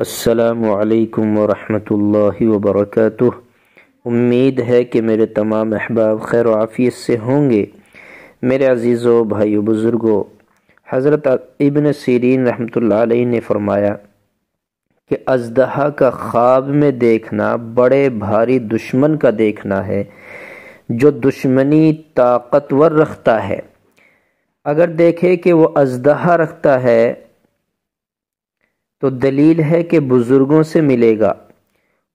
السلام علیکم ورحمۃ اللہ وبرکاتہ۔ امید ہے کہ میرے تمام احباب خیر و عافیت سے ہوں گے۔ میرے عزیزو بھائیو بزرگو، حضرت ابن سیرین رحمۃ اللہ علیہ نے فرمایا کہ اژدہا کا خواب میں دیکھنا بڑے بھاری دشمن کا دیکھنا ہے جو دشمنی طاقتور رکھتا ہے۔ اگر دیکھے کہ وہ اژدہا رکھتا ہے تو دلیل ہے کہ بزرگوں سے ملے گا،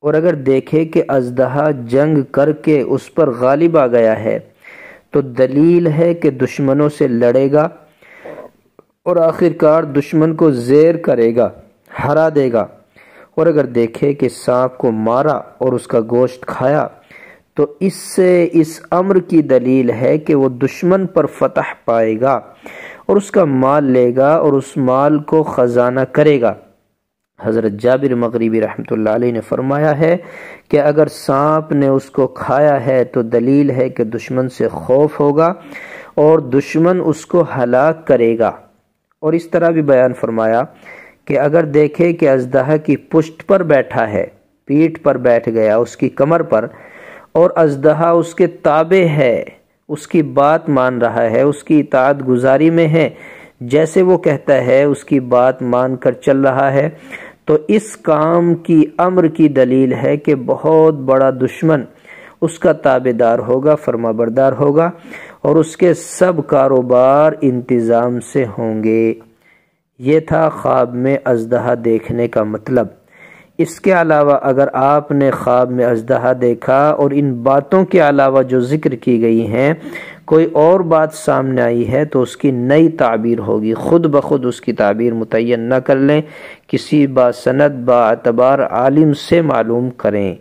اور اگر دیکھے کہ اژدہا جنگ کر کے اس پر غالب آ گیا ہے تو دلیل ہے کہ دشمنوں سے لڑے گا اور آخرکار دشمن کو زیر کرے گا، ہرا دے گا۔ اور اگر دیکھے کہ سانپ کو مارا اور اس کا گوشت کھایا تو اس سے اس امر کی دلیل ہے کہ وہ دشمن پر فتح پائے گا اور اس کا مال لے گا اور اس مال کو خزانہ کرے گا۔ حضرت جابر مغربی رحمۃ اللہ علیہ نے فرمایا ہے کہ اگر سانپ نے اس کو کھایا ہے تو دلیل ہے کہ دشمن سے خوف ہوگا اور دشمن اس کو ہلاک کرے گا۔ اور اس طرح بھی بیان فرمایا کہ اگر دیکھے کہ اژدہا کی پشت پر بیٹھا ہے، پیٹھ پر بیٹھ گیا اس کی کمر پر، اور اژدہا اس کے تابع ہے، اس کی بات مان رہا ہے، اس کی اطاعت گزاری میں ہے، جیسے وہ کہتا ہے اس کی بات مان کر چل رہا ہے، تو اس کام کی امر کی دلیل ہے کہ بہت بڑا دشمن اس کا تابع دار ہوگا، فرما بردار ہوگا، اور اس کے سب کاروبار انتظام سے ہوں گے۔ یہ تھا خواب میں اژدہا دیکھنے کا مطلب۔ اس کے علاوہ اگر آپ نے خواب میں اژدہا دیکھا اور ان باتوں کے علاوہ جو ذکر کی گئی ہیں کوئی اور بات سامنے آئی ہے تو اس کی نئی تعبیر ہوگی، خود بخود اس کی تعبیر متعین نہ کر لیں، کسی با سند با اعتبار عالم سے معلوم کریں۔